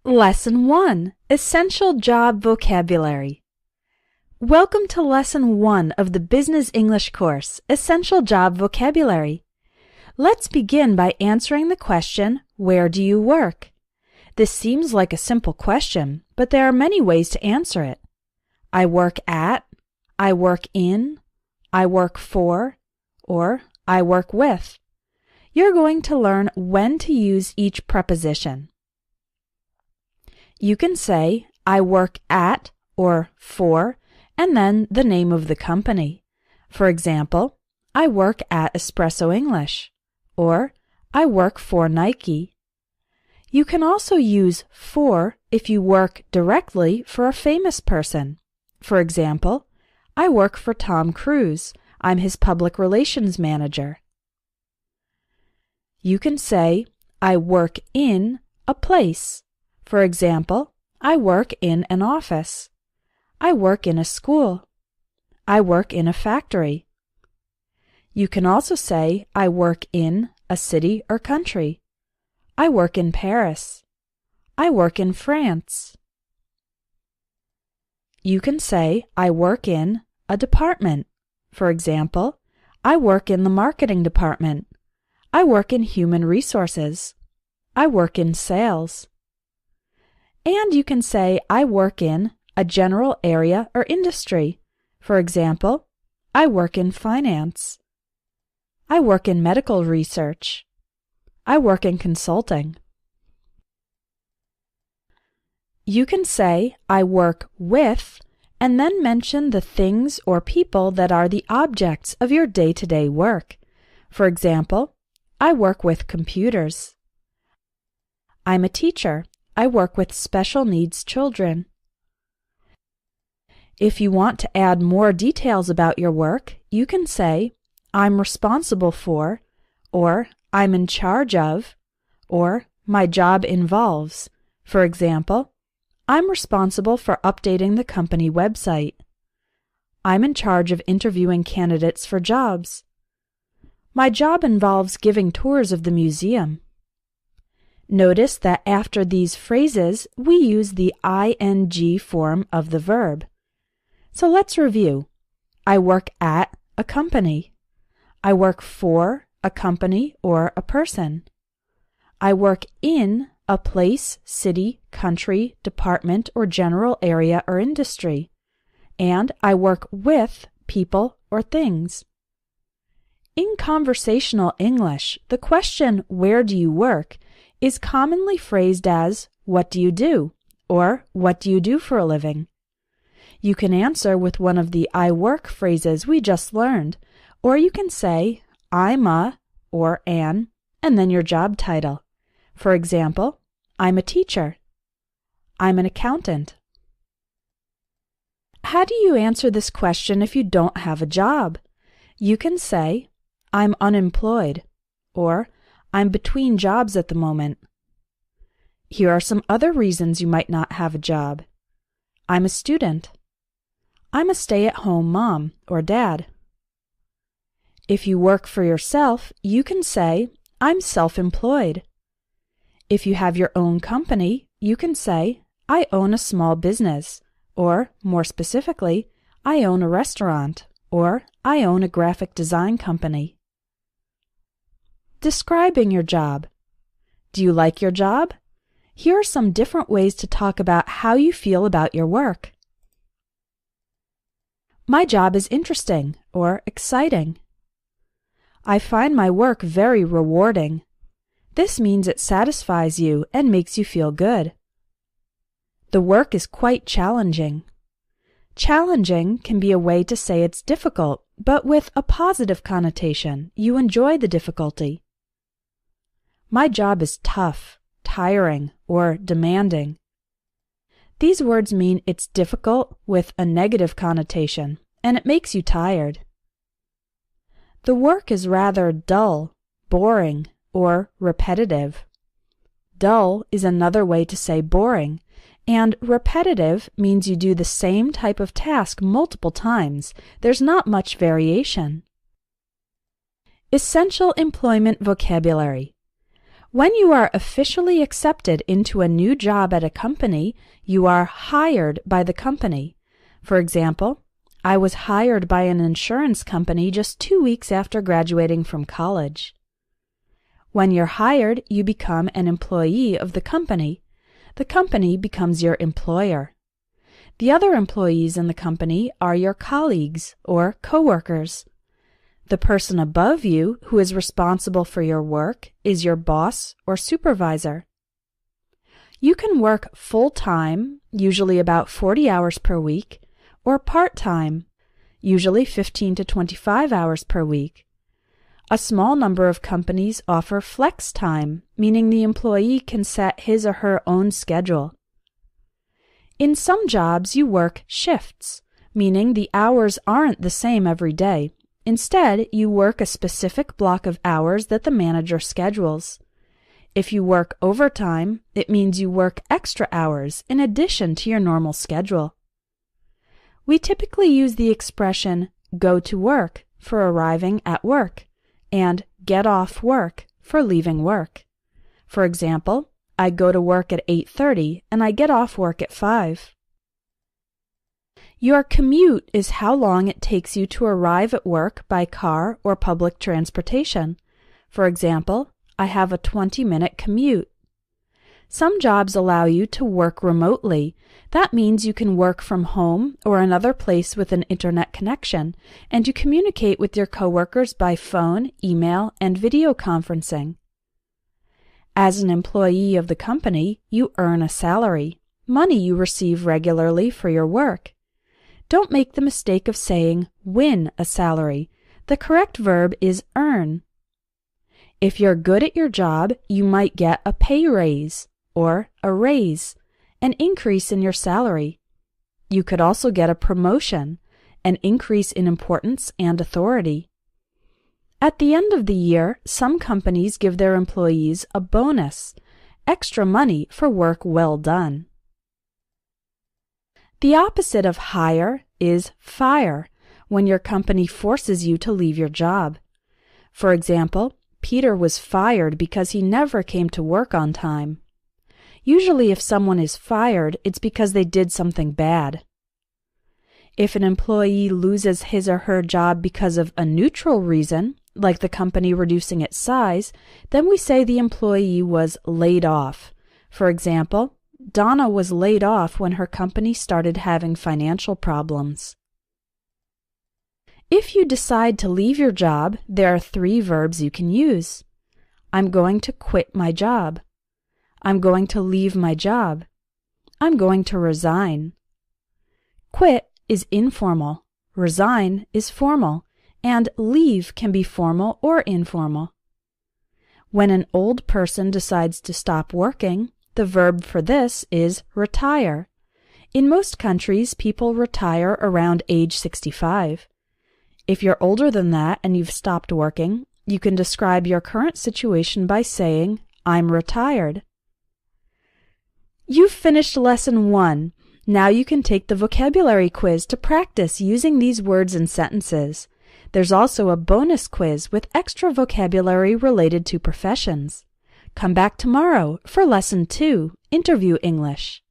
Lesson 1. Essential Job Vocabulary. Welcome to Lesson 1 of the Business English course, Essential Job Vocabulary. Let's begin by answering the question, where do you work? This seems like a simple question, but there are many ways to answer it. I work at, I work in, I work for, or I work with. You're going to learn when to use each preposition. You can say, I work at or for, and then the name of the company. For example, I work at Espresso English, or I work for Nike. You can also use for if you work directly for a famous person. For example, I work for Tom Cruise. I'm his public relations manager. You can say, I work in a place. For example, I work in an office. I work in a school. I work in a factory. You can also say, I work in a city or country. I work in Paris. I work in France. You can say, I work in a department. For example, I work in the marketing department. I work in human resources. I work in sales. And you can say, I work in a general area or industry. For example, I work in finance. I work in medical research. I work in consulting. You can say, I work with, and then mention the things or people that are the objects of your day-to-day work. For example, I work with computers. I'm a teacher. I work with special needs children. If you want to add more details about your work, you can say, I'm responsible for, or I'm in charge of, or my job involves. For example, I'm responsible for updating the company website. I'm in charge of interviewing candidates for jobs. My job involves giving tours of the museum. Notice that after these phrases, we use the ing form of the verb. So let's review. I work at a company. I work for a company or a person. I work in a place, city, country, department, or general area or industry. And I work with people or things. In conversational English, the question, where do you work, is commonly phrased as, what do you do? Or, what do you do for a living? You can answer with one of the I work phrases we just learned, or you can say, I'm a, or an, and then your job title. For example, I'm a teacher. I'm an accountant. How do you answer this question if you don't have a job? You can say, I'm unemployed, or I'm between jobs at the moment. Here are some other reasons you might not have a job. I'm a student. I'm a stay-at-home mom or dad. If you work for yourself, you can say, I'm self-employed. If you have your own company, you can say, I own a small business, or, more specifically, I own a restaurant, or I own a graphic design company. Describing your job. Do you like your job? Here are some different ways to talk about how you feel about your work. My job is interesting or exciting. I find my work very rewarding. This means it satisfies you and makes you feel good. The work is quite challenging. Challenging can be a way to say it's difficult, but with a positive connotation. You enjoy the difficulty. My job is tough, tiring, or demanding. These words mean it's difficult with a negative connotation, and it makes you tired. The work is rather dull, boring, or repetitive. Dull is another way to say boring, and repetitive means you do the same type of task multiple times. There's not much variation. Essential employment vocabulary. When you are officially accepted into a new job at a company, you are hired by the company. For example, I was hired by an insurance company just 2 weeks after graduating from college. When you're hired, you become an employee of the company. The company becomes your employer. The other employees in the company are your colleagues or coworkers. The person above you who is responsible for your work is your boss or supervisor. You can work full-time, usually about 40 hours per week, or part-time, usually 15 to 25 hours per week. A small number of companies offer flex time, meaning the employee can set his or her own schedule. In some jobs, you work shifts, meaning the hours aren't the same every day. Instead, you work a specific block of hours that the manager schedules. If you work overtime, it means you work extra hours in addition to your normal schedule. We typically use the expression go to work for arriving at work and get off work for leaving work. For example, I go to work at 8:30 and I get off work at 5. Your commute is how long it takes you to arrive at work by car or public transportation. For example, I have a 20-minute commute. Some jobs allow you to work remotely. That means you can work from home or another place with an internet connection, and you communicate with your coworkers by phone, email, and video conferencing. As an employee of the company, you earn a salary, money you receive regularly for your work. Don't make the mistake of saying win a salary. The correct verb is earn. If you're good at your job, you might get a pay raise or a raise, an increase in your salary. You could also get a promotion, an increase in importance and authority. At the end of the year, some companies give their employees a bonus, extra money for work well done. The opposite of hire is fire, when your company forces you to leave your job. For example, Peter was fired because he never came to work on time. Usually if someone is fired, it's because they did something bad. If an employee loses his or her job because of a neutral reason, like the company reducing its size, then we say the employee was laid off. For example, Donna was laid off when her company started having financial problems. If you decide to leave your job, there are 3 verbs you can use. I'm going to quit my job. I'm going to leave my job. I'm going to resign. Quit is informal, resign is formal, and leave can be formal or informal. When an old person decides to stop working, the verb for this is retire. In most countries, people retire around age 65. If you're older than that and you've stopped working, you can describe your current situation by saying, I'm retired. You've finished Lesson 1. Now you can take the vocabulary quiz to practice using these words and sentences. There's also a bonus quiz with extra vocabulary related to professions. Come back tomorrow for Lesson 2, Interview English.